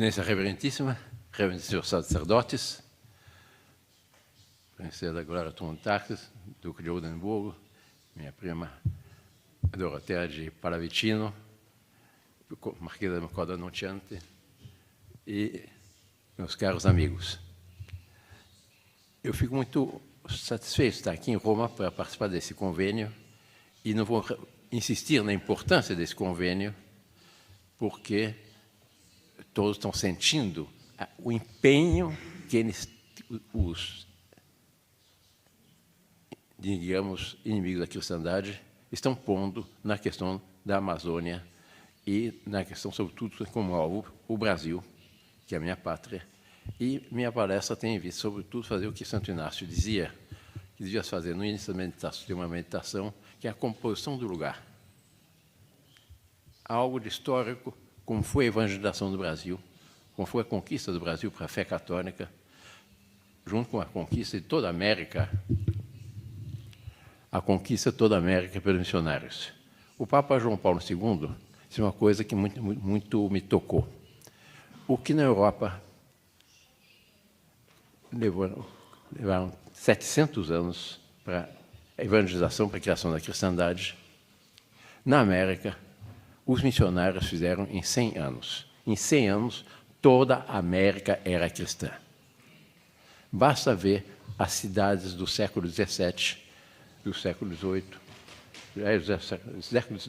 Eminência Reverentíssima, reverentíssimos sacerdotes, Princesa Glória Tontaxis, Duque de Oldenburgo, minha prima Dorotea de Palavicino, Marquesa de Coda Nociante e meus caros amigos. Eu fico muito satisfeito de estar aqui em Roma para participar desse convênio e não vou insistir na importância desse convênio, porque todos estão sentindo o empenho que eles, os, digamos, inimigos da cristandade, estão pondo na questão da Amazônia e na questão, sobretudo, como alvo, o Brasil, que é a minha pátria. E minha palestra tem visto, sobretudo, fazer o que Santo Inácio dizia, que devia fazer no início da meditação, de uma meditação, que é a composição do lugar. Algo de histórico, como foi a evangelização do Brasil, como foi a conquista do Brasil para a fé católica, junto com a conquista de toda a América, pelos missionários. O Papa João Paulo II disse uma coisa que muito me tocou. O que na Europa levaram 700 anos para a evangelização, para a criação da cristandade, na América, os missionários fizeram em 100 anos. Em 100 anos, toda a América era cristã. Basta ver as cidades do século XVII, do século XVIII,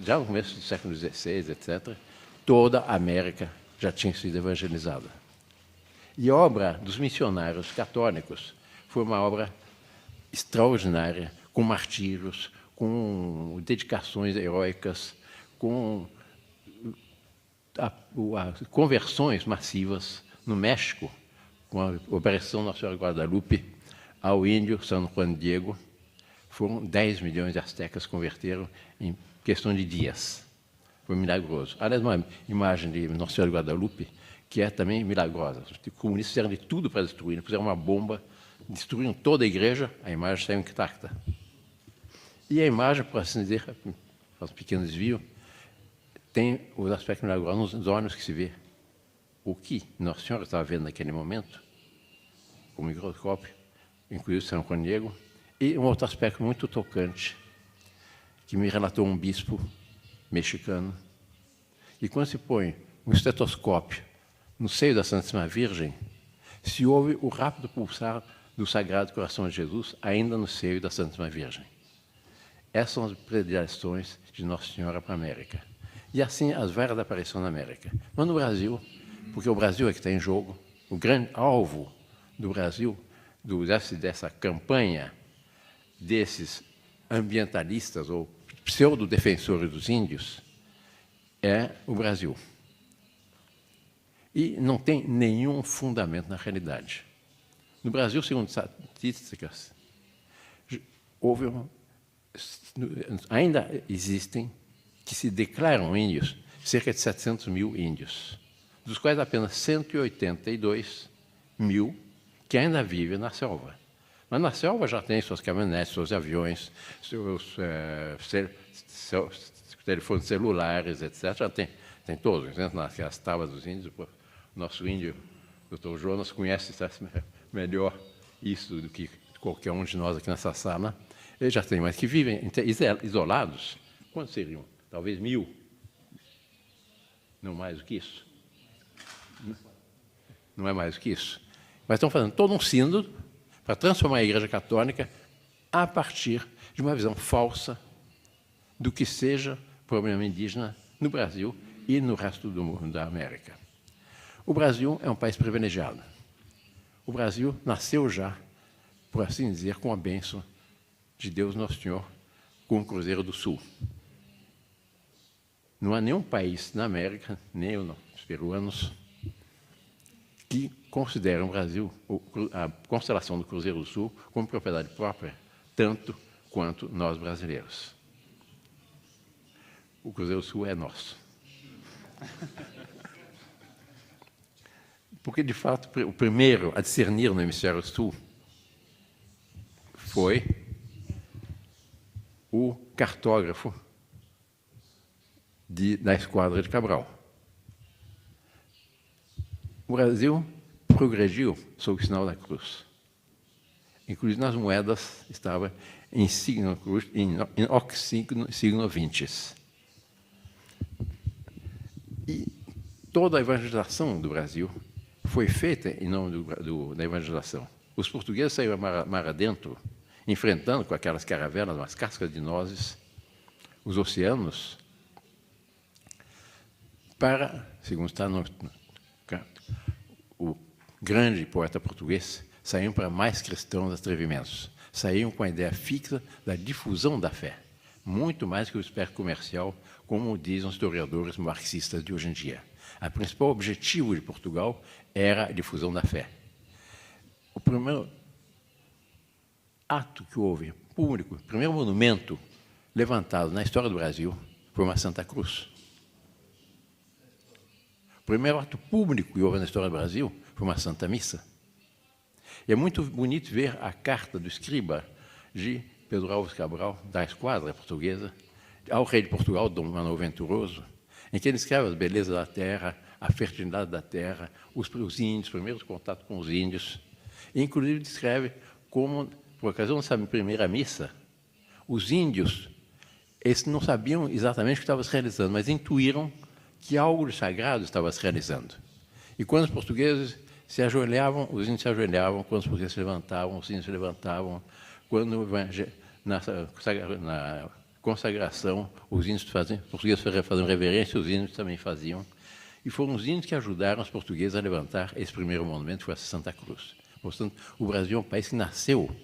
já no começo do século XVI, etc., toda a América já tinha sido evangelizada. E a obra dos missionários católicos foi uma obra extraordinária, com martírios, com dedicações heróicas, com conversões massivas no México, com a Operação Nossa Senhora de Guadalupe, ao índio San Juan Diego. Foram 10 milhões de astecas que converteram em questão de dias. Foi milagroso. Aliás, uma imagem de Nossa Senhora de Guadalupe, que é também milagrosa. Os comunistas fizeram de tudo para destruir, puseram uma bomba, destruíram toda a igreja, a imagem saiu intacta. E a imagem, por assim dizer, faz um pequeno desvio, tem os aspectos milagrosos nos olhos que se vê. O que Nossa Senhora estava vendo naquele momento, com o microscópio, inclusive São Juan Diego, e um outro aspecto muito tocante, que me relatou um bispo mexicano, e quando se põe um estetoscópio no seio da Santíssima Virgem, se ouve o rápido pulsar do Sagrado Coração de Jesus ainda no seio da Santíssima Virgem. Essas são as predileções de Nossa Senhora para a América. E assim as várias aparições na América. Mas no Brasil, porque o Brasil é que está em jogo, o grande alvo do Brasil, dessa campanha desses ambientalistas ou pseudo-defensores dos índios, é o Brasil. E não tem nenhum fundamento na realidade. No Brasil, segundo estatísticas, ainda existem que se declaram índios, cerca de 700 mil índios, dos quais apenas 182 mil que ainda vivem na selva. Mas na selva já tem suas caminhonetes, seus aviões, seus telefones celulares, etc. Já tem todos. Nas tábuas dos índios, o nosso índio, Dr. Jonas, conhece melhor isso do que qualquer um de nós aqui nessa sala. Eles já têm, mas que vivem isolados. Quantos seriam? Talvez 1000. Não mais do que isso. Não é mais do que isso. Mas estão fazendo todo um sínodo para transformar a Igreja Católica a partir de uma visão falsa do que seja o problema indígena no Brasil e no resto do mundo, da América. O Brasil é um país privilegiado. O Brasil nasceu já, por assim dizer, com a bênção de Deus Nosso Senhor, com o Cruzeiro do Sul. Não há nenhum país na América, nem os peruanos, que consideram o Brasil, a constelação do Cruzeiro do Sul, como propriedade própria, tanto quanto nós brasileiros. O Cruzeiro do Sul é nosso. Porque, de fato, o primeiro a discernir no hemisfério sul foi o cartógrafo da Esquadra de Cabral. O Brasil progrediu sob o sinal da cruz. Inclusive nas moedas estava em signo cruz, em signo vintes. E toda a evangelização do Brasil foi feita em nome da evangelização. Os portugueses saíram mar adentro, enfrentando com aquelas caravelas, umas cascas de nozes, os oceanos, para, segundo está o grande poeta português, saíram para mais cristãos atrevimentos. Saíram com a ideia fixa da difusão da fé, muito mais que o espectro comercial, como dizem os historiadores marxistas de hoje em dia. O principal objetivo de Portugal era a difusão da fé. O primeiro ato que houve público, o primeiro monumento levantado na história do Brasil foi uma Santa Cruz. O primeiro ato público que houve na história do Brasil foi uma Santa Missa. E é muito bonito ver a carta do escriba de Pedro Álvares Cabral, da esquadra portuguesa, ao rei de Portugal, Dom Manuel Venturoso, em que ele escreve as belezas da terra, a fertilidade da terra, os índios, os primeiros contatos com os índios. E, inclusive, descreve como, por ocasião dessa primeira missa, os índios, eles não sabiam exatamente o que estava se realizando, mas intuíram que algo de sagrado estava se realizando. E quando os portugueses se ajoelhavam, os índios se ajoelhavam, quando os portugueses se levantavam, os índios se levantavam, quando na consagração, os portugueses faziam reverência, os índios também faziam. E foram os índios que ajudaram os portugueses a levantar esse primeiro monumento, que foi a Santa Cruz. Portanto, o Brasil é um país que nasceu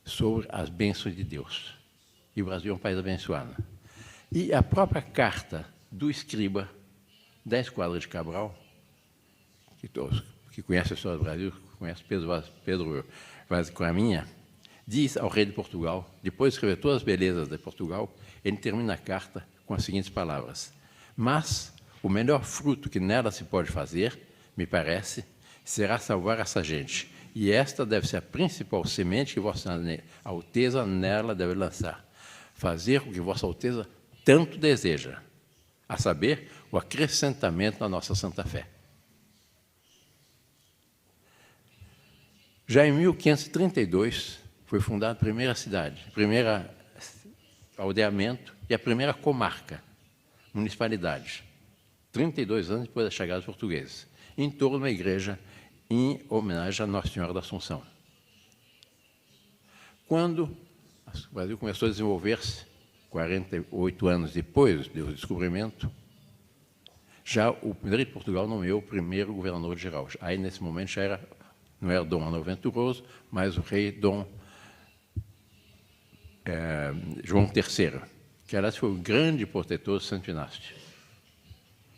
sobre as bênçãos de Deus. E o Brasil é um país abençoado. E a própria carta do escriba da esquadra de Cabral, que todos que conhecem a história do Brasil, conhecem Pedro Vaz de Caminha, diz ao rei de Portugal, depois de escrever todas as belezas de Portugal, ele termina a carta com as seguintes palavras: mas o melhor fruto que nela se pode fazer, me parece, será salvar essa gente, e esta deve ser a principal semente que Vossa Alteza nela deve lançar, fazer o que Vossa Alteza tanto deseja, a saber, o acrescentamento da nossa Santa Fé. Já em 1532, foi fundada a primeira cidade, o primeiro aldeamento e a primeira comarca, municipalidade, 32 anos depois da chegada dos portugueses, em torno de uma igreja em homenagem a Nossa Senhora da Assunção. Quando o Brasil começou a desenvolver-se, 48 anos depois do descobrimento, já o rei de Portugal nomeou o primeiro governador-geral. Aí, nesse momento, já não era Dom Manuel Venturoso, mas o rei Dom João III, que, aliás, foi o grande protetor de Santo Inácio.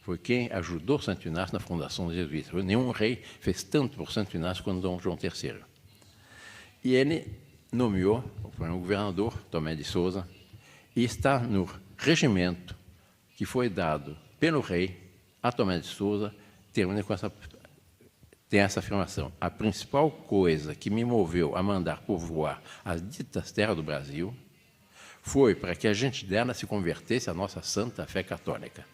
Foi quem ajudou Santo Inácio na fundação dos jesuítas. Nenhum rei fez tanto por Santo Inácio quanto Dom João III. E ele nomeou o governador, Tomé de Souza, e está no regimento que foi dado pelo rei a Tomé de Souza, termina com tem essa afirmação: a principal coisa que me moveu a mandar povoar as ditas terras do Brasil foi para que a gente dela se convertesse à nossa santa fé católica.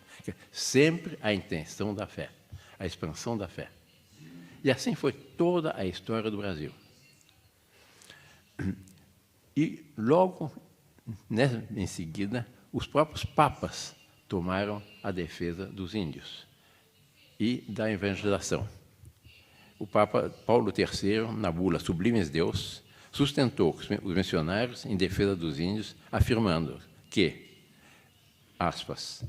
Sempre a intenção da fé, a expansão da fé. E assim foi toda a história do Brasil. E logo em seguida, os próprios papas tomaram a defesa dos índios e da evangelização. O Papa Paulo III, na bula Sublimes Deus, sustentou os missionários em defesa dos índios, afirmando que, aspas,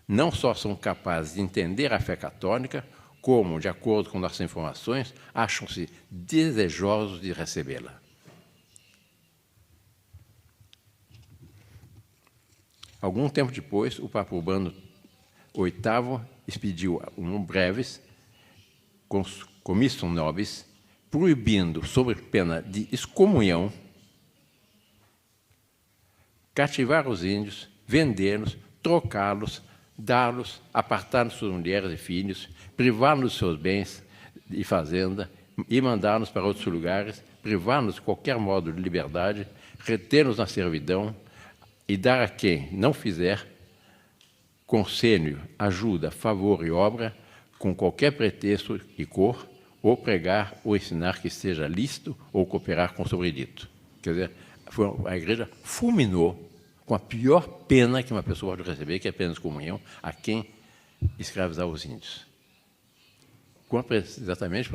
não só são capazes de entender a fé católica, como, de acordo com nossas informações, acham-se desejosos de recebê-la. Algum tempo depois, o Papa Urbano VIII expediu um breves Commissio Nobis, proibindo, sob pena de excomunhão, cativar os índios, vendê-los, trocá-los, dá-los, apartar-los suas mulheres e filhos, privá-los de seus bens e fazenda e mandá-los para outros lugares, privá-los de qualquer modo de liberdade, retê-los na servidão e dar a quem não fizer conselho, ajuda, favor e obra, com qualquer pretexto e cor, ou pregar ou ensinar que esteja lícito ou cooperar com o sobredito. Quer dizer, a igreja fulminou com a pior pena que uma pessoa pode receber, que é a pena de comunhão, a quem escravizar os índios. Exatamente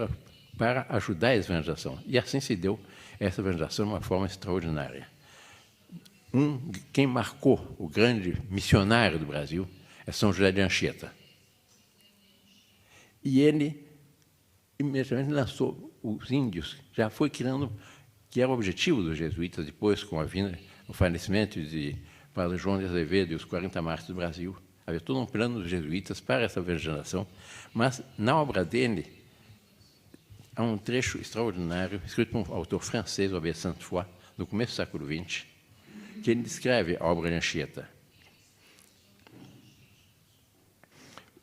para ajudar a evangelização. E assim se deu essa evangelização de uma forma extraordinária. Quem marcou o grande missionário do Brasil é São José de Anchieta. E ele imediatamente lançou os índios, já foi criando, que era o objetivo dos jesuítas, depois com o falecimento de Padre João de Azevedo e os 40 mártires do Brasil. Havia todo um plano dos jesuítas para essa evangelização, mas na obra dele há um trecho extraordinário, escrito por um autor francês, o Abbé Sainte-Foy, no começo do século XX, que ele descreve a obra de Anchieta.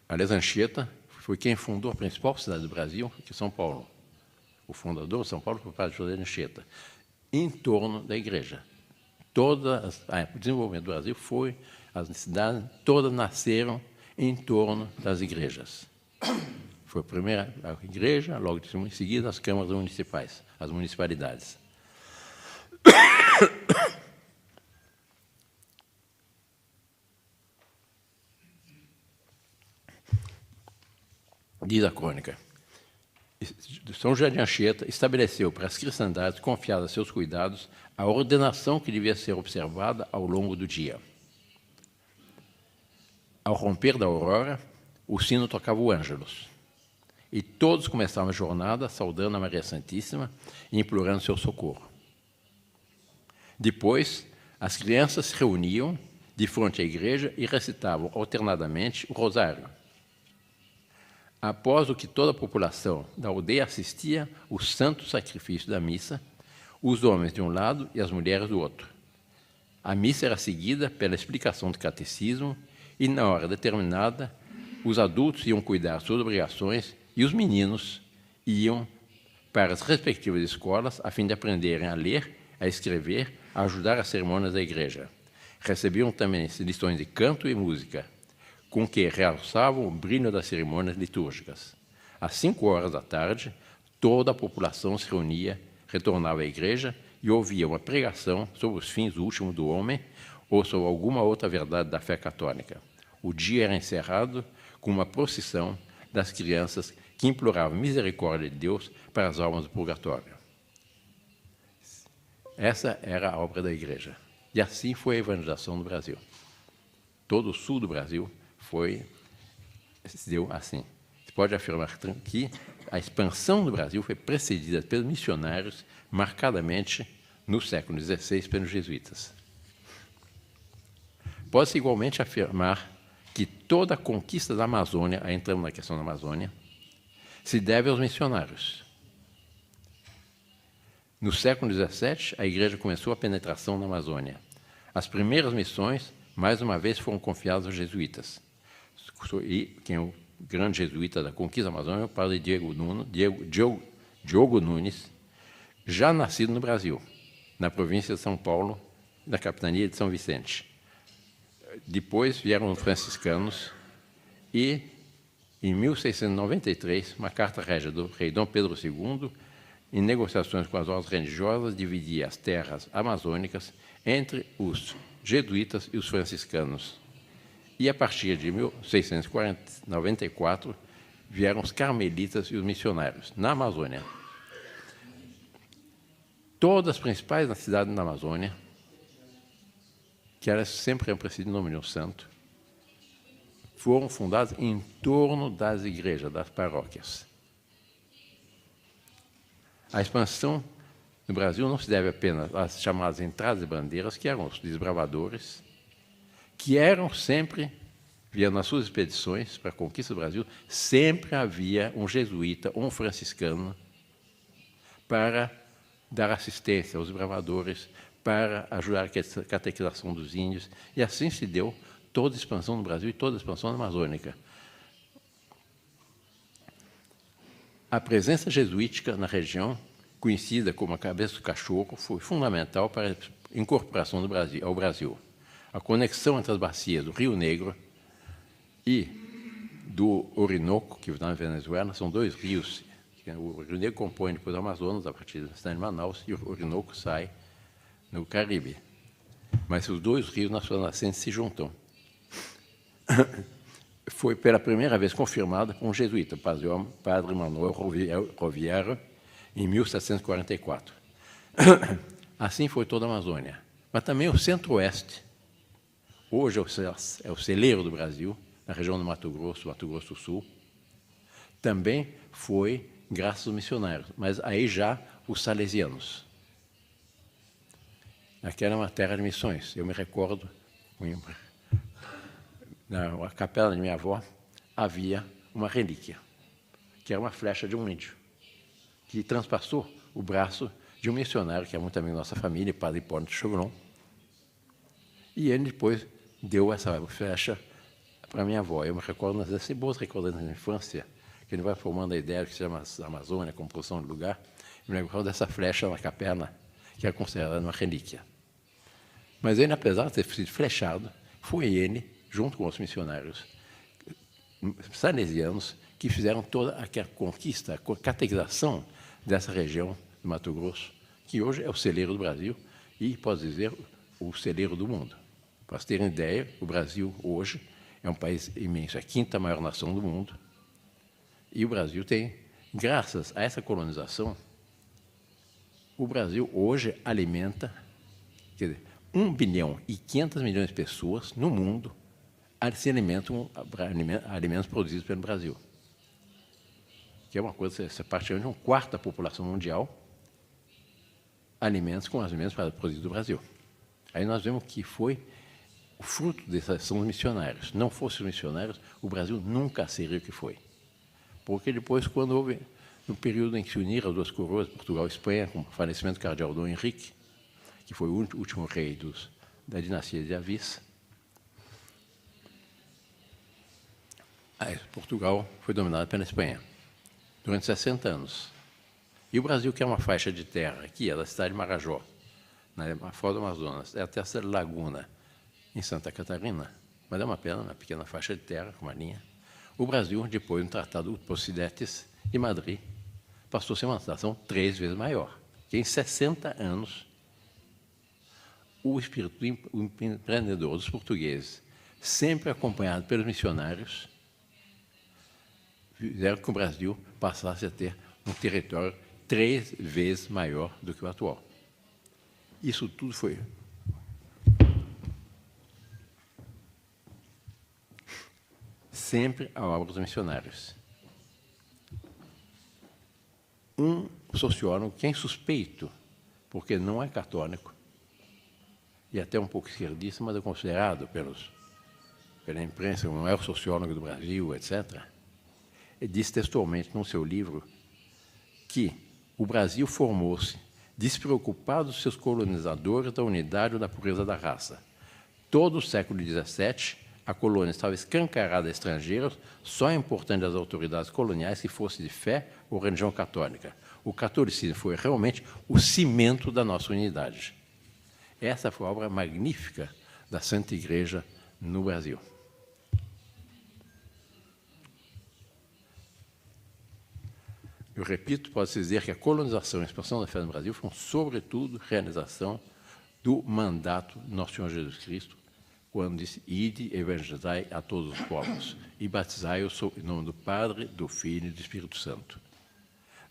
Aliás, Anchieta foi quem fundou a principal cidade do Brasil, que é São Paulo. O fundador de São Paulo foi o padre José de Anchieta, em torno da igreja. O desenvolvimento do Brasil foi, as cidades todas nasceram em torno das igrejas. Foi a primeira a igreja, logo em seguida as câmaras municipais, as municipalidades. Diz a crônica, São José de Anchieta estabeleceu para as cristandades confiadas a seus cuidados a ordenação que devia ser observada ao longo do dia. Ao romper da aurora, o sino tocava o ângelus, e todos começavam a jornada saudando a Maria Santíssima e implorando seu socorro. Depois, as crianças se reuniam de frente à igreja e recitavam alternadamente o rosário. Após o que toda a população da aldeia assistia, o santo sacrifício da missa, os homens de um lado e as mulheres do outro. A missa era seguida pela explicação do catecismo e, na hora determinada, os adultos iam cuidar das suas obrigações e os meninos iam para as respectivas escolas a fim de aprenderem a ler, a escrever, a ajudar as cerimônias da igreja. Recebiam também lições de canto e música, com que realçavam o brilho das cerimônias litúrgicas. Às 5 horas da tarde, toda a população se reunia, retornava à igreja e ouvia uma pregação sobre os fins últimos do homem ou sobre alguma outra verdade da fé católica. O dia era encerrado com uma procissão das crianças que imploravam misericórdia de Deus para as almas do purgatório. Essa era a obra da igreja. E assim foi a evangelização do Brasil. Todo o sul do Brasil se deu assim. Se pode afirmar que a expansão do Brasil foi precedida pelos missionários, marcadamente no século XVI pelos jesuítas. Pode-se igualmente afirmar que toda a conquista da Amazônia, aí entramos na questão da Amazônia, se deve aos missionários. No século XVII, a igreja começou a penetração na Amazônia. As primeiras missões, mais uma vez, foram confiadas aos jesuítas. E quem é o grande jesuíta da conquista da Amazônia é o padre Diogo Nunes, já nascido no Brasil, na província de São Paulo, na capitania de São Vicente. Depois vieram os franciscanos e, em 1693, uma carta régia do rei Dom Pedro II, em negociações com as ordens religiosas, dividia as terras amazônicas entre os jesuítas e os franciscanos. E, a partir de 1694, vieram os carmelitas e os missionários, na Amazônia. Todas as principais cidades da Amazônia, que elas sempre eram precedidas do nome de um santo, foram fundadas em torno das igrejas, das paróquias. A expansão no Brasil não se deve apenas às chamadas entradas e bandeiras, que eram os desbravadores, que eram sempre, via nas suas expedições para a conquista do Brasil, sempre havia um jesuíta ou um franciscano para dar assistência aos desbravadores, para ajudar a catequização dos índios, e assim se deu toda a expansão no Brasil e toda a expansão amazônica. A presença jesuítica na região, conhecida como a cabeça do cachorro, foi fundamental para a incorporação do Brasil ao Brasil. A conexão entre as bacias do Rio Negro e do Orinoco, que na Venezuela, são dois rios. O Rio Negro compõe depois o Amazonas, a partir da cidade de Manaus, e o Orinoco sai no Caribe. Mas os dois rios, nas suas nascentes, se juntam. Foi pela primeira vez confirmada por um jesuíta, Padre Manuel Roviero, em 1744. Assim foi toda a Amazônia. Mas também o Centro-Oeste. Hoje é o celeiro do Brasil, na região do Mato Grosso do Sul. Também foi graças aos missionários, mas aí já os salesianos. Aquela é uma terra de missões. Eu me recordo, na capela de minha avó, havia uma relíquia, que era uma flecha de um índio, que transpassou o braço de um missionário, que é muito amigo da nossa família, Padre Hipólito Chogron, e ele depois deu essa flecha para minha avó. Eu me recordo das boas recordações da infância, que ele vai formando a ideia que se chama Amazônia, como posição de lugar. Eu me recordo dessa flecha na capela, que é considerada uma relíquia. Mas ele, apesar de ter sido flechado, foi ele, junto com os missionários salesianos, que fizeram toda aquela conquista, a catequização dessa região do Mato Grosso, que hoje é o celeiro do Brasil e, pode dizer, o celeiro do mundo. Para vocês terem ideia, o Brasil hoje é um país imenso, é a quinta maior nação do mundo, e o Brasil tem, graças a essa colonização, o Brasil hoje alimenta, quer dizer, 1 bilhão e 500 milhões de pessoas no mundo se alimentam alimentos produzidos pelo Brasil, que é uma coisa, essa praticamente 1/4 da população mundial, alimentos com os alimentos produzidos do Brasil. Aí nós vemos que foi o fruto dessa ação dos missionários. Não fossem os missionários, o Brasil nunca seria o que foi. Porque depois, quando houve, no período em que se uniram as duas coroas, Portugal e Espanha, com o falecimento do cardeal Dom Henrique, que foi o último rei da dinastia de Avis, Portugal foi dominado pela Espanha durante 60 anos. E o Brasil, que é uma faixa de terra, que é da cidade de Marajó, fora do Amazonas, é até a cidade de Laguna, em Santa Catarina, mas é uma pequena faixa de terra, com uma linha. O Brasil, depois do Tratado de Posidetes de Madrid, passou a ser uma nação 3 vezes maior, que em 60 anos o espírito empreendedor dos portugueses, sempre acompanhado pelos missionários, fizeram que o Brasil passasse a ter um território 3 vezes maior do que o atual. Isso tudo foi sempre a obra dos missionários. Um sociólogo que é insuspeito, porque não é católico, e até um pouco esquerdista, mas é considerado pela imprensa, não é o sociólogo do Brasil, etc., ele diz textualmente no seu livro que o Brasil formou-se despreocupado dos seus colonizadores da unidade ou da pureza da raça. Todo o século XVII, a colônia estava escancarada a estrangeiros, só é importante às autoridades coloniais que fosse de fé ou religião católica. O catolicismo foi realmente o cimento da nossa unidade. Essa foi a obra magnífica da Santa Igreja no Brasil. Eu repito, pode-se dizer que a colonização e a expansão da fé no Brasil foram, sobretudo, realização do mandato do nosso Senhor Jesus Cristo, quando disse: ide, evangelizai a todos os povos, e batizai-os em nome do Padre, do Filho e do Espírito Santo.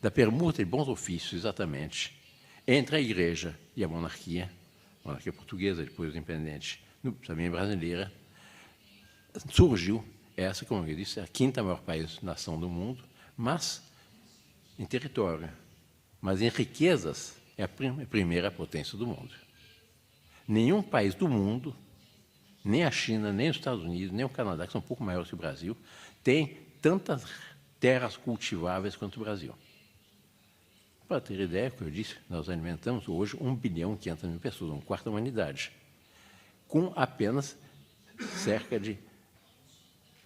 Da permuta de bons ofícios, exatamente, entre a Igreja e a monarquia portuguesa, depois independente, também brasileira, surgiu essa, como eu disse, a quinta maior nação do mundo, mas em território, mas em riquezas é a primeira potência do mundo. Nenhum país do mundo, nem a China, nem os Estados Unidos, nem o Canadá, que são um pouco maiores que o Brasil, tem tantas terras cultiváveis quanto o Brasil. Para ter ideia, como eu disse, nós alimentamos hoje 1 bilhão e 500 mil pessoas, 1/4 da humanidade, com apenas cerca de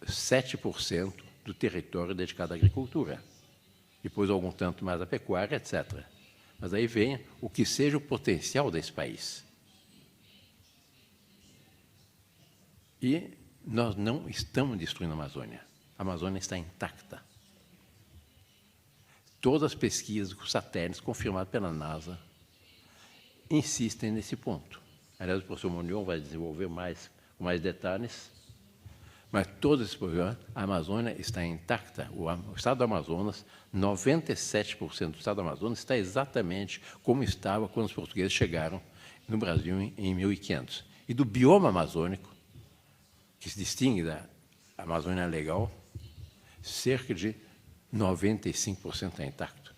7% do território dedicado à agricultura. Depois algum tanto mais à pecuária, etc. Mas aí vem o que seja o potencial desse país. E nós não estamos destruindo a Amazônia. A Amazônia está intacta. Todas as pesquisas com satélites confirmadas pela NASA insistem nesse ponto. Aliás, o professor Munion vai desenvolver com mais detalhes, mas todo esse programa, a Amazônia está intacta. O estado do Amazonas, 97% do estado do Amazonas está exatamente como estava quando os portugueses chegaram no Brasil em 1500. E do bioma amazônico, que se distingue da Amazônia legal, cerca de 95% está intacto.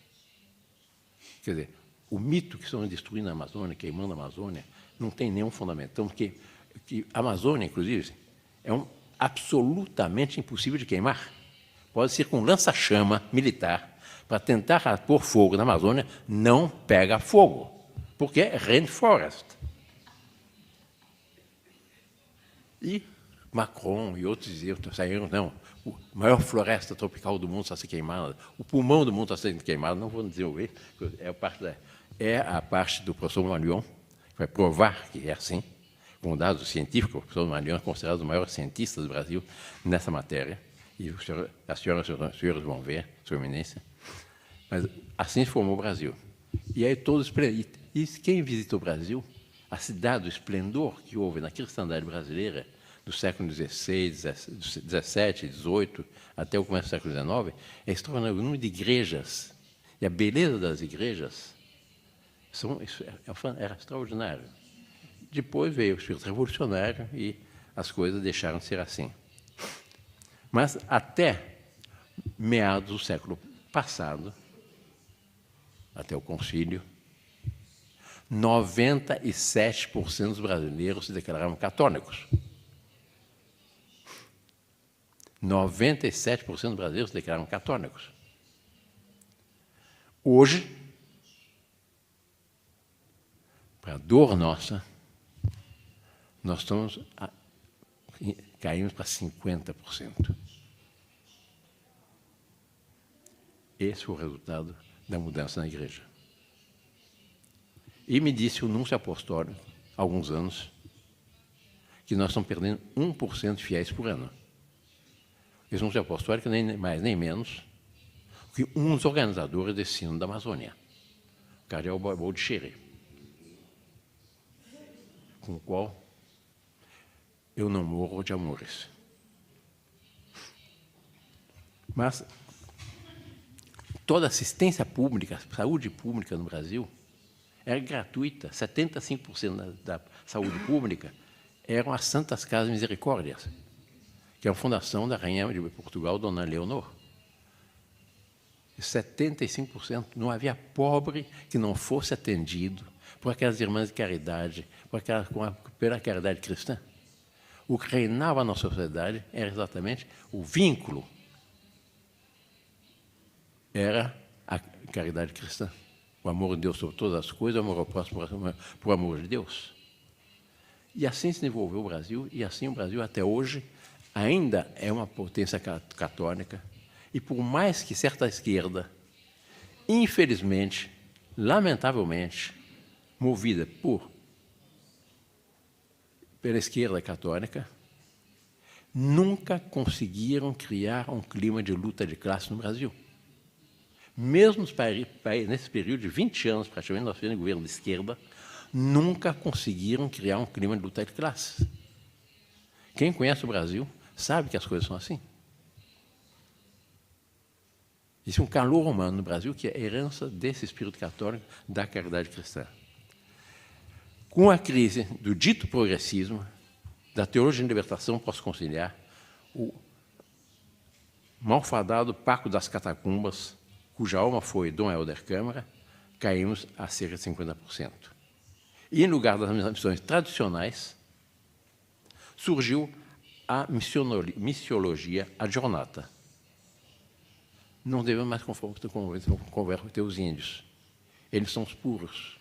Quer dizer, o mito que estão destruindo a Amazônia, queimando a Amazônia, não tem nenhum fundamento. Então, porque a Amazônia, inclusive, é absolutamente impossível de queimar. Pode ser com lança-chama militar para tentar pôr fogo na Amazônia, não pega fogo, porque é rainforest. E Macron e outros saíram, não, a maior floresta tropical do mundo está sendo queimada, o pulmão do mundo está sendo queimado, não vou desenvolver, é a parte do professor Munion, que vai provar que é assim, com dados científicos. O professor Munion é considerado o maior cientista do Brasil nessa matéria, e as senhoras vão ver, sua eminência. Mas assim se formou o Brasil. E aí todos, e quem visita o Brasil, a cidade, o esplendor que houve na cristandade brasileira do século XVI, XVII, XVIII, até o começo do século XIX, é extraordinário. O número de igrejas e a beleza das igrejas era extraordinário. Depois veio o espírito revolucionário e as coisas deixaram de ser assim. Mas até meados do século passado, até o concílio, 97% dos brasileiros se declaravam católicos. 97% dos brasileiros se declararam católicos. Hoje, para a dor nossa, nós caímos para 50%. Esse foi o resultado da mudança na igreja. E me disse o núncio apostólico, há alguns anos, que nós estamos perdendo 1% de fiéis por ano. Esse núncio apostólico, nem mais nem menos, que um dos organizadores desse sino da Amazônia, o cardeal Boldicheri, com o qual eu não morro de amores. Mas toda assistência pública, saúde pública no Brasil, era gratuita. 75% da saúde pública eram as Santas Casas Misericórdias, que é a fundação da Rainha de Portugal, Dona Leonor. 75%. Não havia pobre que não fosse atendido por aquelas irmãs de caridade, pela caridade cristã. O que reinava na sociedade era exatamente o vínculo. Era a caridade cristã. O amor de Deus sobre todas as coisas, o amor ao próximo por amor de Deus. E assim se desenvolveu o Brasil, e assim o Brasil até hoje ainda é uma potência católica. E por mais que certa esquerda, infelizmente, lamentavelmente, movida pela esquerda católica, nunca conseguiram criar um clima de luta de classe no Brasil. Mesmo nesse período de 20 anos, praticamente, nós tivemos governo de esquerda, nunca conseguiram criar um clima de luta de classes. Quem conhece o Brasil sabe que as coisas são assim. Existe um calor humano no Brasil que é herança desse espírito católico da caridade cristã. Com a crise do dito progressismo, da teologia de libertação, posso conciliar o malfadado Paco das Catacumbas, cuja alma foi Dom Helder Câmara, caímos a cerca de 50%. E, em lugar das missões tradicionais, surgiu a missiologia adjornata. Não devemos mais converter os índios. Eles são os puros.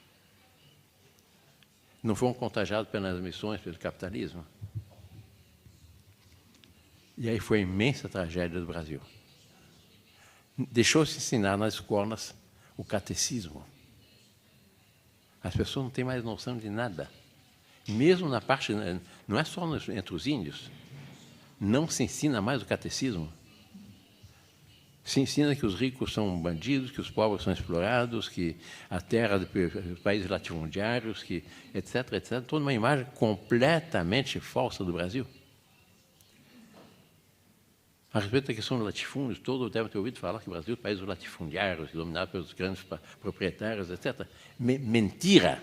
Não foram contagiados pelas missões, pelo capitalismo. E aí foi a imensa tragédia do Brasil. Deixou-se ensinar nas escolas o catecismo. As pessoas não têm mais noção de nada. Mesmo na parte, não é só entre os índios, não se ensina mais o catecismo. Se ensina que os ricos são bandidos, que os pobres são explorados, que a terra dos países latifundiários, que etc, etc. Toda uma imagem completamente falsa do Brasil. A respeito da questão dos latifúndios, todos devem ter ouvido falar que o Brasil é o país dos latifundiários, dominado pelos grandes proprietários, etc. Mentira!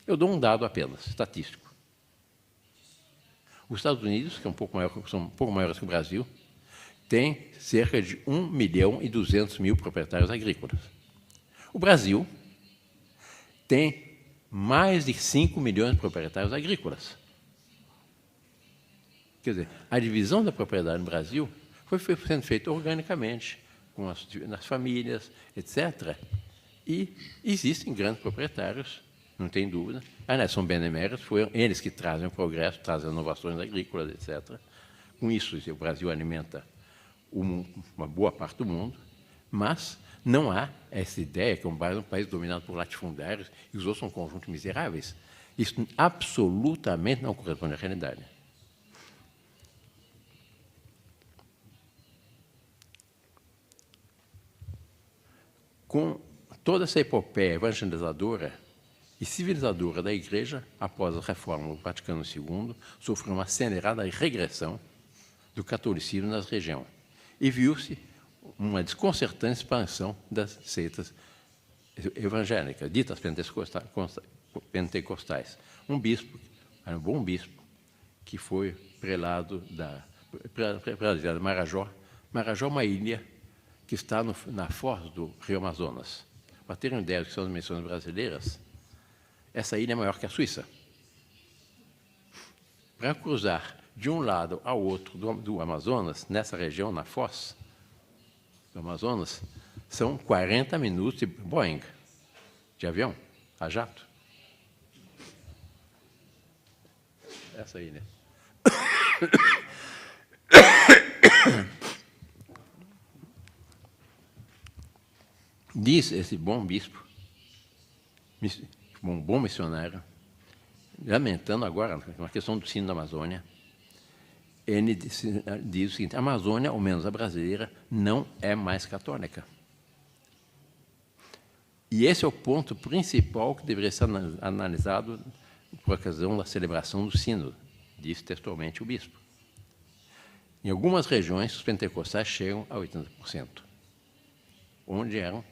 Eu dou um dado apenas, estatístico. Os Estados Unidos, que são um pouco maiores que o Brasil, tem cerca de 1.200.000 proprietários agrícolas. O Brasil tem mais de 5 milhões de proprietários agrícolas. Quer dizer, a divisão da propriedade no Brasil foi sendo feita organicamente, nas famílias, etc. E existem grandes proprietários, não tem dúvida. São beneméritos, foram eles que trazem o progresso, trazem inovações agrícolas, etc. Com isso, o Brasil alimenta uma boa parte do mundo, mas não há essa ideia que é um país dominado por latifundiários e os outros são um conjunto miseráveis. Isso absolutamente não corresponde à realidade. Com toda essa epopeia evangelizadora e civilizadora da Igreja, após a reforma do Vaticano II, sofreu uma acelerada regressão do catolicismo nas regiões. E viu-se uma desconcertante expansão das seitas evangélicas, ditas pentecostais. Um bispo, um bom bispo, que foi prelado de Marajó. Marajó é uma ilha que está na foz do Rio Amazonas. Para terem ideia do que são as missões brasileiras, essa ilha é maior que a Suíça. Para cruzar de um lado ao outro do Amazonas, nessa região, na foz do Amazonas, são 40 minutos de Boeing, de avião, a jato. Essa ilha. Diz esse bom bispo, um bom missionário, lamentando agora uma questão do sino da Amazônia, ele diz o seguinte: a Amazônia, ao menos a brasileira, não é mais católica. E esse é o ponto principal que deveria ser analisado por ocasião da celebração do sínodo, disse textualmente o bispo. Em algumas regiões, os pentecostais chegam a 80%, onde eram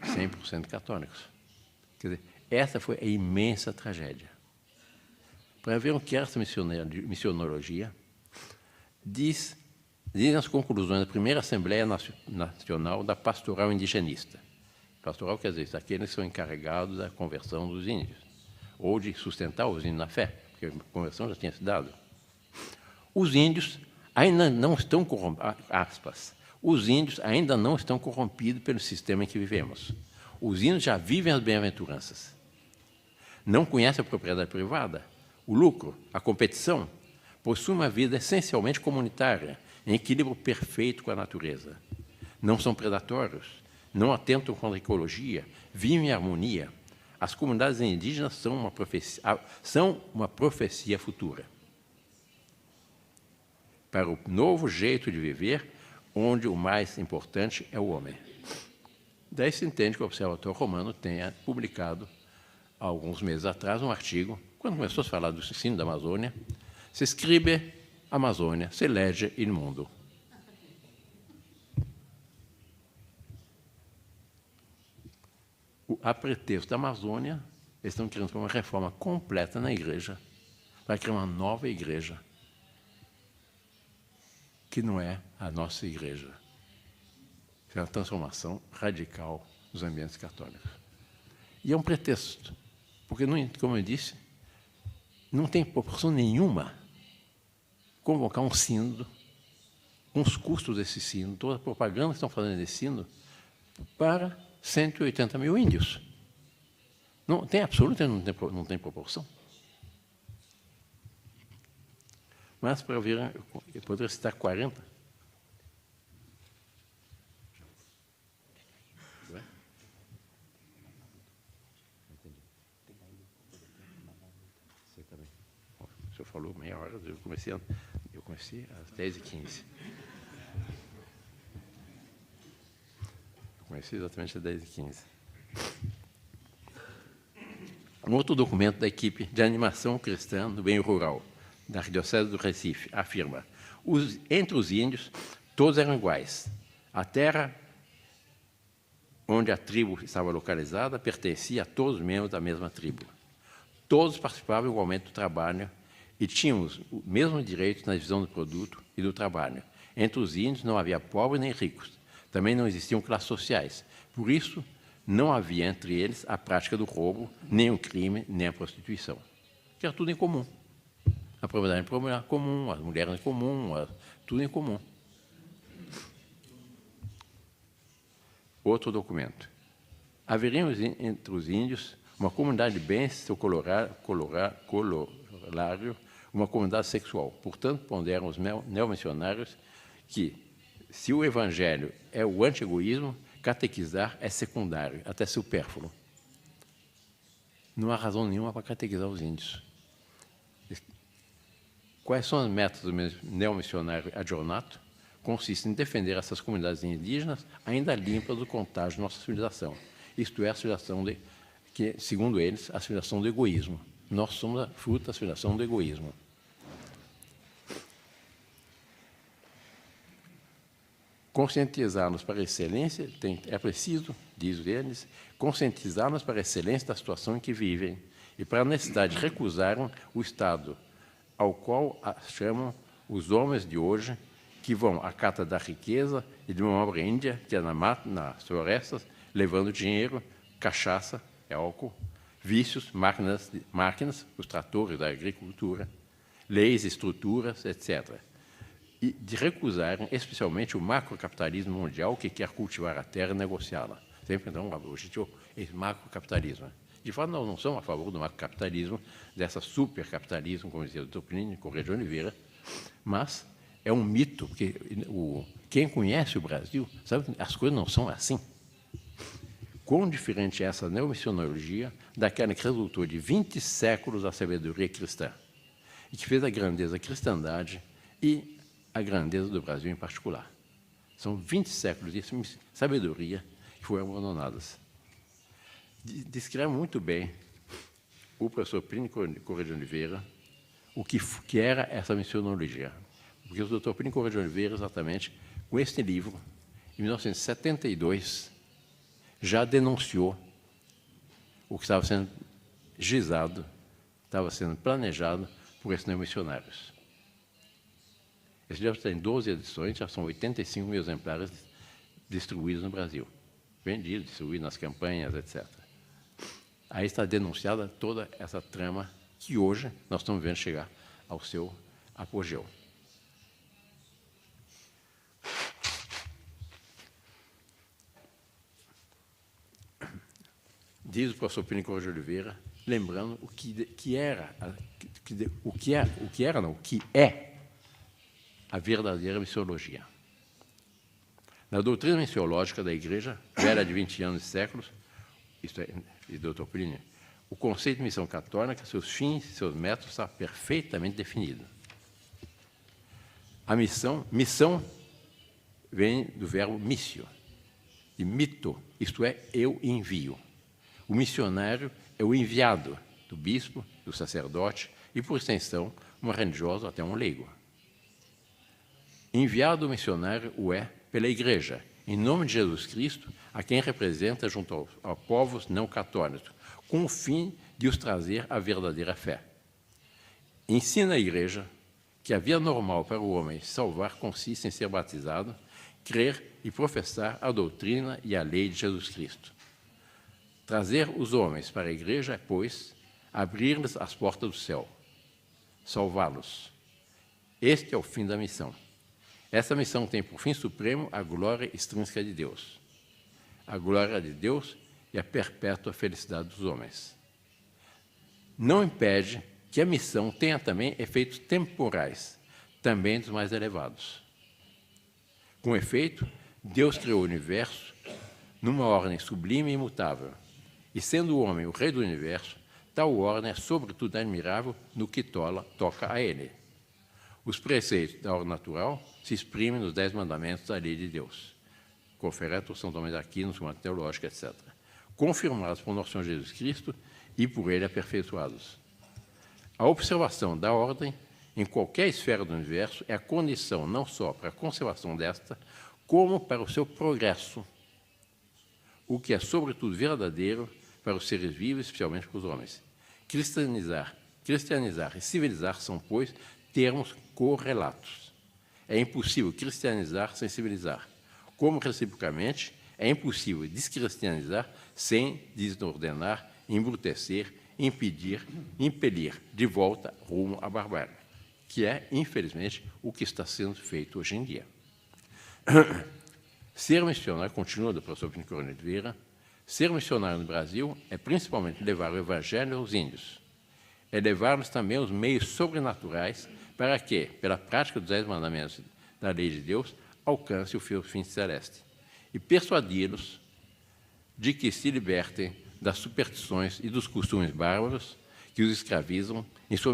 100% católicos. Quer dizer, essa foi a imensa tragédia. Para ver o que é essa missionologia, dizem as conclusões da primeira Assembleia Nacional da Pastoral Indigenista. Pastoral quer dizer, aqueles que são encarregados da conversão dos índios, ou de sustentar os índios na fé, porque a conversão já tinha se dado. Os índios ainda não estão corrompidos, os índios ainda não estão corrompidos pelo sistema em que vivemos. Os índios já vivem as bem-aventuranças. Não conhecem a propriedade privada, o lucro, a competição. Possuem uma vida essencialmente comunitária, em equilíbrio perfeito com a natureza. Não são predatórios, não atentam contra a ecologia, vivem em harmonia. As comunidades indígenas são uma profecia futura para o novo jeito de viver, onde o mais importante é o homem. Daí se entende que o Observatório Romano tenha publicado, há alguns meses atrás, um artigo, quando começou a se falar do ensino da Amazônia, se escreve Amazônia, se legge il mundo. A pretexto da Amazônia, eles estão querendo fazer uma reforma completa na igreja, para criar uma nova igreja, que não é a nossa igreja. É uma transformação radical dos ambientes católicos. E é um pretexto, porque, como eu disse, não tem proporção nenhuma convocar um sínodo, com os custos desse sínodo, toda a propaganda que estão fazendo desse sínodo, para 180 mil índios. Não tem absolutamente, não tem proporção. Mas, para ver, eu poderia citar 40. Você também. O senhor falou meia hora, eu comecei às 10h15. esse exatamente é 10h15. Um outro documento da equipe de animação cristã no meio rural, da Arquidiocese do Recife, afirma: entre os índios, todos eram iguais. A terra onde a tribo estava localizada pertencia a todos os membros da mesma tribo. Todos participavam igualmente do trabalho e tinham os mesmos direitos na divisão do produto e do trabalho. Entre os índios não havia pobres nem ricos. Também não existiam classes sociais. Por isso, não havia entre eles a prática do roubo, nem o crime, nem a prostituição. Que era tudo em comum. A propriedade em comum, as mulheres em comum, tudo em comum. Outro documento. Haveria entre os índios uma comunidade de bens, seu corolário, uma comunidade sexual. Portanto, ponderam os neomissionários que, se o evangelho é o anti-egoísmo, catequizar é secundário, até supérfluo. Não há razão nenhuma para catequizar os índios. Quais são as metas do neomissionário adjornato? Consiste em defender essas comunidades indígenas ainda limpas do contágio de nossa civilização. Isto é, a civilização que, segundo eles, a civilização do egoísmo. Nós somos a fruta da civilização do egoísmo. Conscientizar-nos para a excelência, é preciso, diz eles, conscientizar-nos para a excelência da situação em que vivem e para a necessidade de recusarem o Estado ao qual chamam os homens de hoje, que vão à cata da riqueza e de uma obra índia, que é nas florestas, levando dinheiro, cachaça, álcool, vícios, máquinas, os tratores da agricultura, leis, estruturas, etc. E de recusarem especialmente o macrocapitalismo mundial, que quer cultivar a terra e negociá-la. Sempre, então, o objetivo é esse macrocapitalismo. De fato, nós não somos a favor do macrocapitalismo, dessa supercapitalismo, como dizia o Dr. Plínio Corrêa de Oliveira, mas é um mito, porque quem conhece o Brasil sabe que as coisas não são assim. Quão diferente é essa neomissionologia daquela que resultou de 20 séculos da sabedoria cristã e que fez a grandeza da cristandade e a grandeza do Brasil em particular. São 20 séculos de sabedoria que foram abandonadas. Descreve muito bem o professor Plínio Corrêa de Oliveira o que era essa missionologia. Porque o Dr. Plínio Corrêa de Oliveira, exatamente, com este livro, em 1972, já denunciou o que estava sendo gizado, estava sendo planejado por esses neomissionários. Esse livro tem 12 edições, já são 85 mil exemplares distribuídos no Brasil. Vendidos, distribuídos nas campanhas, etc. Aí está denunciada toda essa trama que hoje nós estamos vendo chegar ao seu apogeu. Diz o professor Plínio Corrêa de Oliveira, lembrando o que é a verdadeira missiologia. Na doutrina missiológica da Igreja, velha de 20 anos e séculos, isto é, de Dr. Plínio, o conceito de missão católica, seus fins e seus métodos está perfeitamente definido. A missão vem do verbo missio, de mito, isto é, eu envio. O missionário é o enviado do bispo, do sacerdote e, por extensão, um religioso, até um leigo. Enviado o missionário o é pela Igreja, em nome de Jesus Cristo, a quem representa junto a povos não católicos, com o fim de os trazer à verdadeira fé. Ensina a Igreja que a via normal para o homem se salvar consiste em ser batizado, crer e professar a doutrina e a lei de Jesus Cristo. Trazer os homens para a Igreja é, pois, abrir-lhes as portas do céu, salvá-los. Este é o fim da missão. Essa missão tem por fim supremo a glória extrínseca de Deus. A glória de Deus e a perpétua felicidade dos homens. Não impede que a missão tenha também efeitos temporais, também dos mais elevados. Com efeito, Deus criou o universo numa ordem sublime e imutável, e sendo o homem o rei do universo, tal ordem é sobretudo admirável no que toca a ele. Os preceitos da ordem natural se exprimem nos 10 mandamentos da lei de Deus. Conferetur São Tomé de Aquino, Sumata Teológica, etc., confirmados por nosso Senhor Jesus Cristo e por ele aperfeiçoados. A observação da ordem em qualquer esfera do universo é a condição não só para a conservação desta, como para o seu progresso, o que é, sobretudo, verdadeiro para os seres vivos, especialmente para os homens. Cristianizar e civilizar são, pois, termos correlatos. É impossível cristianizar sem civilizar, como, reciprocamente, é impossível descristianizar sem desordenar, embrutecer, impedir, impelir de volta rumo à barbárie, que é, infelizmente, o que está sendo feito hoje em dia. Ser missionário, continua do professor Plínio Coronel de Vieira, ser missionário no Brasil é principalmente levar o Evangelho aos índios, é levar-lhes também os meios sobrenaturais para que, pela prática dos 10 mandamentos da lei de Deus, alcance o fim celeste, e persuadi-los de que se libertem das superstições e dos costumes bárbaros que os escravizam em sua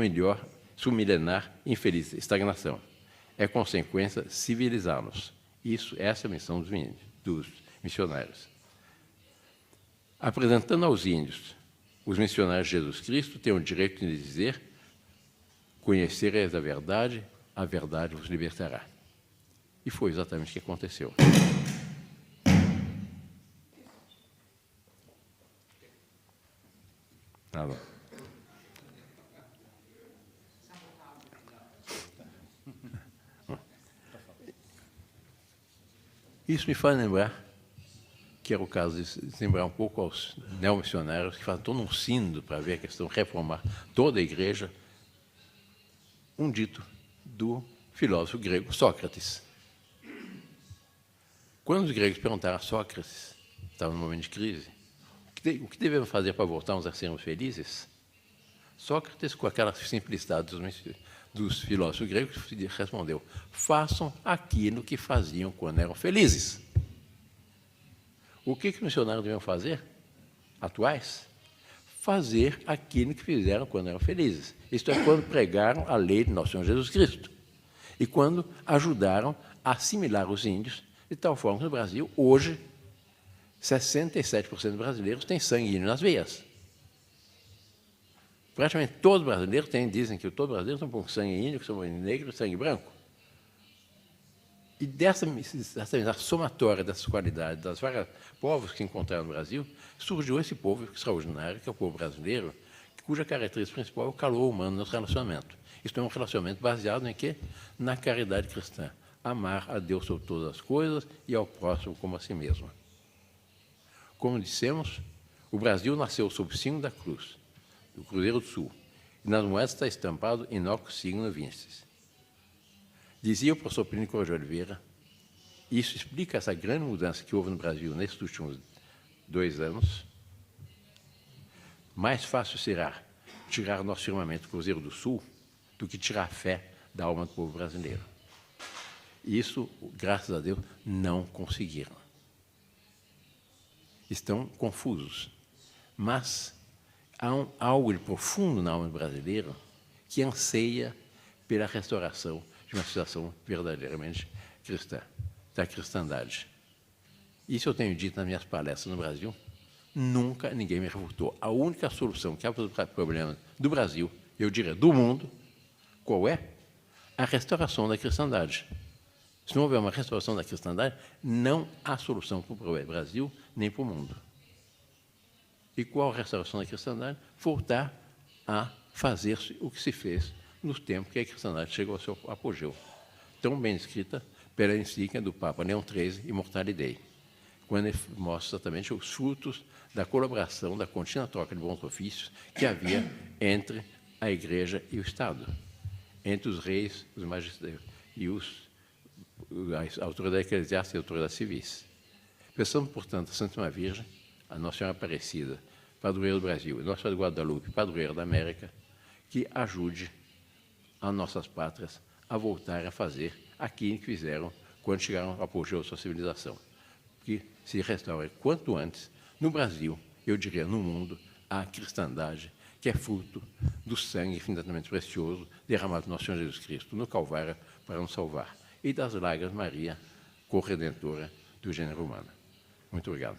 milenar e infeliz estagnação. É consequência civilizá-los. Essa é a missão dos missionários. Apresentando aos índios os missionários de Jesus Cristo, têm o direito de dizer: conhecereis a verdade vos libertará. E foi exatamente o que aconteceu. Tá bom. Isso me faz lembrar que era o caso de lembrar um pouco aos neomissionários que fazem todo um sínodo para ver a questão de reformar toda a igreja, um dito do filósofo grego Sócrates. Quando os gregos perguntaram a Sócrates, estava num momento de crise, o que devemos fazer para voltarmos a sermos felizes? Sócrates, com aquela simplicidade dos filósofos gregos, respondeu: façam aquilo que faziam quando eram felizes. O que os missionários deviam fazer, atuais? Fazer aquilo que fizeram quando eram felizes. Isto é, quando pregaram a lei de nosso Senhor Jesus Cristo. E quando ajudaram a assimilar os índios, de tal forma que no Brasil, hoje, 67% dos brasileiros têm sangue índio nas veias. Praticamente todos os brasileiros dizem que todos os brasileiros são com sangue índio, que são negro e sangue branco. E dessa somatória dessas qualidades, das várias povos que se encontraram no Brasil, surgiu esse povo extraordinário, que é o povo brasileiro, cuja característica principal é o calor humano nos relacionamentos. Isto é um relacionamento baseado em quê? Na caridade cristã. Amar a Deus sobre todas as coisas e ao próximo como a si mesmo. Como dissemos, o Brasil nasceu sob o signo da cruz, do Cruzeiro do Sul, e nas moedas está estampado Inoc signo vinces. Dizia o professor Plínio Coronel de Vieira, isso explica essa grande mudança que houve no Brasil nesses últimos 2 anos. Mais fácil será tirar nosso firmamento do Cruzeiro do Sul do que tirar a fé da alma do povo brasileiro. Isso, graças a Deus, não conseguiram. Estão confusos. Mas há algo de profundo na alma brasileira que anseia pela restauração de uma situação verdadeiramente cristã, da cristandade. Isso eu tenho dito nas minhas palestras no Brasil, nunca ninguém me refutou. A única solução que há para o problema do Brasil, eu diria do mundo, qual é? A restauração da cristandade. Se não houver uma restauração da cristandade, não há solução para o Brasil nem para o mundo. E qual a restauração da cristandade? Voltar a fazer-se o que se fez nos tempos que a cristandade chegou ao seu apogeu, tão bem escrita pela encíclica do Papa Leão XIII, Immortale Dei, quando ele mostra exatamente os frutos da colaboração, da contínua troca de bons ofícios que havia entre a Igreja e o Estado, entre os reis, os magistrados e a autoridade eclesiástica e a autoridade civis. Pensamos, portanto, a Santíssima Virgem, a Nossa Senhora Aparecida, padroeira do Brasil, e Nossa Senhora de Guadalupe, padroeira da América, que ajude as nossas pátrias a voltar a fazer aquilo que fizeram quando chegaram ao apogeu da sua civilização. Que se restaure quanto antes, no Brasil, eu diria no mundo, a cristandade, que é fruto do sangue infinitamente precioso derramado por nosso Senhor Jesus Cristo no Calvário para nos salvar, e das lágrimas de Maria, corredentora do gênero humano. Muito obrigado.